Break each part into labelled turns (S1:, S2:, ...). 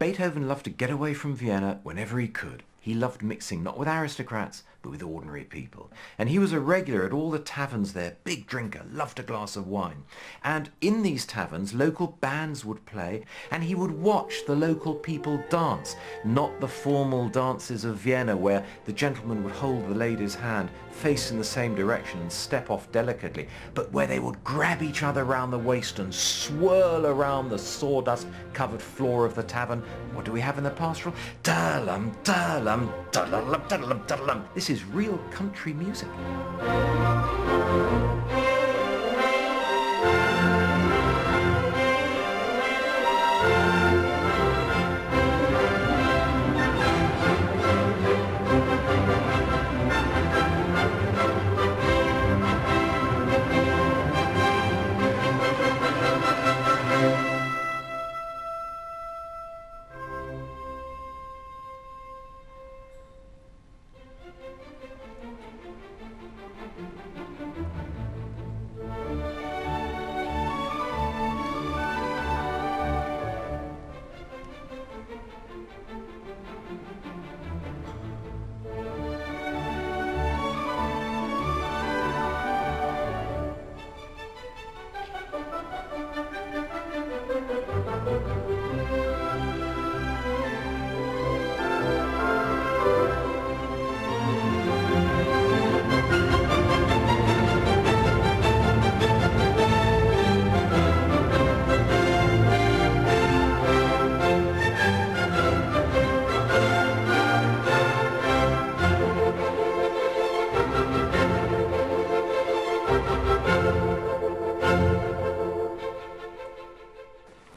S1: Beethoven loved to get away from Vienna whenever he could. He loved mixing not with aristocrats, but with ordinary people. And he was a regular at all the taverns there, big drinker, loved a glass of wine. And in these taverns, local bands would play, and he would watch the local people dance. Not the formal dances of Vienna, where the gentleman would hold the lady's hand, face in the same direction and step off delicately, but where they would grab each other round the waist and swirl around the sawdust-covered floor of the tavern. What do we have in the Pastoral? Da-lum, da-lum, da-lum, da-lum, da-lum. This is real country music.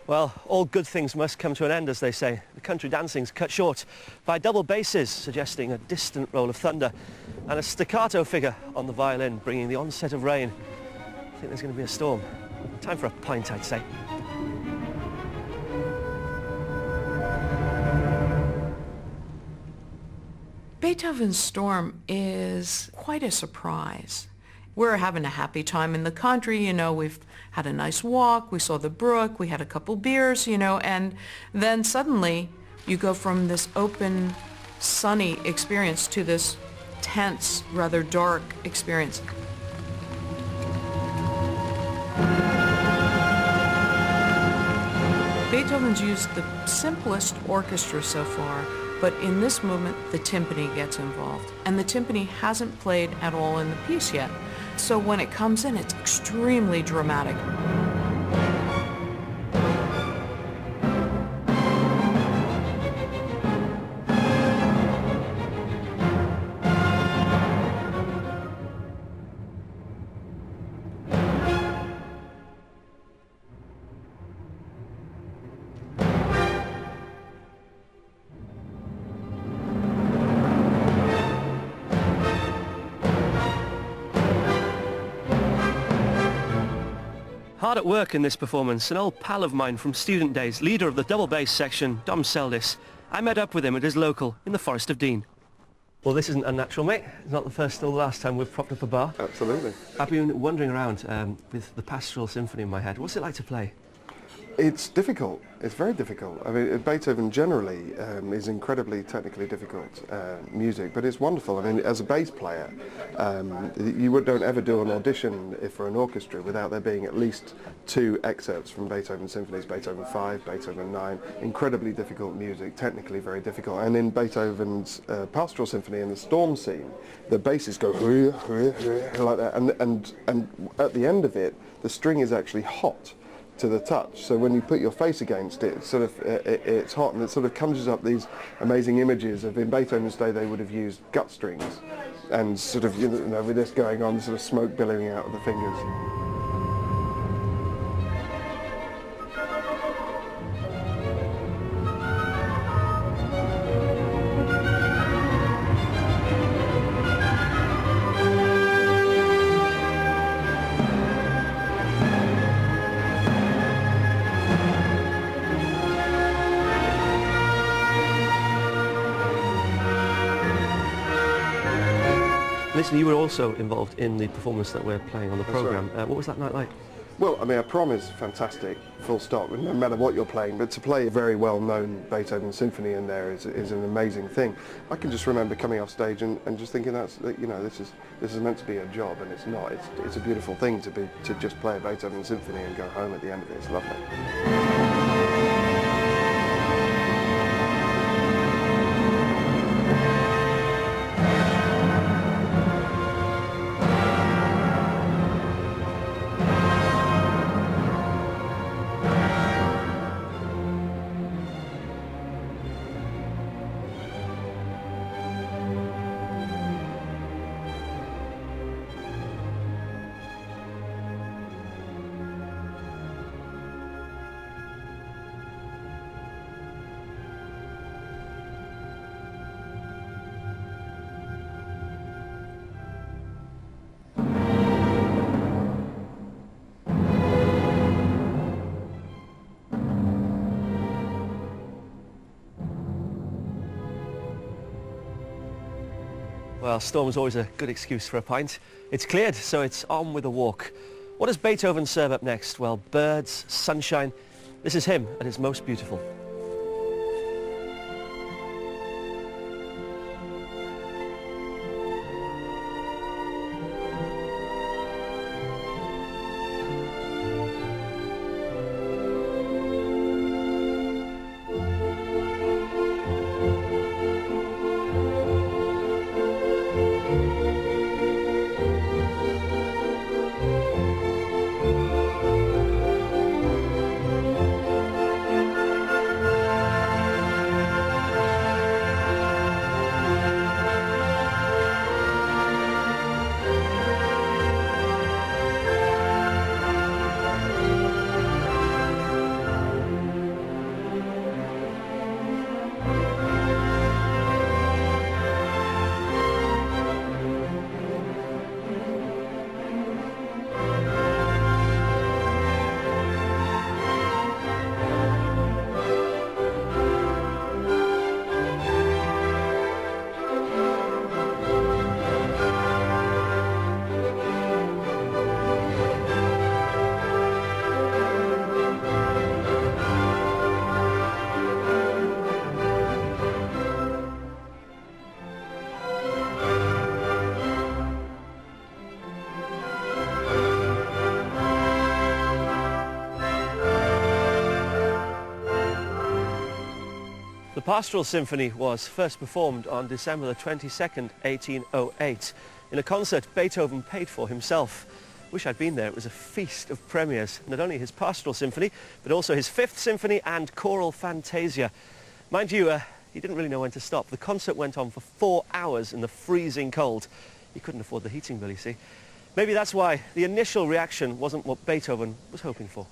S2: Well, all good things must come to an end, as they say. The country dancing's cut short by double basses, suggesting a distant roll of thunder, and a staccato figure on the violin, bringing the onset of rain. I think there's going to be a storm. Time for a pint, I'd say.
S3: Beethoven's Storm is quite a surprise. We're having a happy time in the country, you know, we've had a nice walk, we saw the brook, we had a couple beers, you know, and then suddenly you go from this open, sunny experience to this tense, rather dark experience. Beethoven's used the simplest orchestra so far, but in this moment the timpani gets involved, and the timpani hasn't played at all in the piece yet. So when it comes in, it's extremely dramatic.
S2: Hard at work in this performance, an old pal of mine from student days, leader of the double bass section, Dom Seldis. I met up with him at his local in the Forest of Dean. Well, this isn't unnatural, mate. It's not the first or the last time we've propped up a bar.
S4: Absolutely.
S2: I've been wandering around with the Pastoral Symphony in my head. What's it like to play?
S4: It's difficult. It's very difficult. I mean, Beethoven generally is incredibly technically difficult music, but it's wonderful. I mean, as a bass player, you don't ever do an audition for an orchestra without there being at least 2 excerpts from Beethoven symphonies, Beethoven 5, Beethoven 9. Incredibly difficult music, technically very difficult. And in Beethoven's Pastoral Symphony, in the storm scene, the basses go like that, and at the end of it, the string is actually hot to the touch, so when you put your face against it, it's hot, and it sort of conjures up these amazing images of, in Beethoven's day they would have used gut strings, and sort of, you know, with this going on, sort of smoke billowing out of the fingers.
S2: Listen, you were also involved in the performance that we're playing on the programme.
S4: Right.
S2: What was that night like?
S4: Well, I mean, a prom is fantastic, full stop, no matter what you're playing, but to play a very well-known Beethoven symphony in there is an amazing thing. I can just remember coming off stage and just thinking this is meant to be a job, and it's not. It's a beautiful thing to just play a Beethoven symphony and go home at the end of it. It's lovely.
S2: Well, storm's always a good excuse for a pint. It's cleared, so it's on with a walk. What does Beethoven serve up next? Well, birds, sunshine. This is him at his most beautiful. The Pastoral Symphony was first performed on December the 22nd, 1808, in a concert Beethoven paid for himself. Wish I'd been there. It was a feast of premieres. Not only his Pastoral Symphony, but also his Fifth Symphony and Choral Fantasia. Mind you, he didn't really know when to stop. The concert went on for 4 hours in the freezing cold. He couldn't afford the heating bill, you see. Maybe that's why the initial reaction wasn't what Beethoven was hoping for.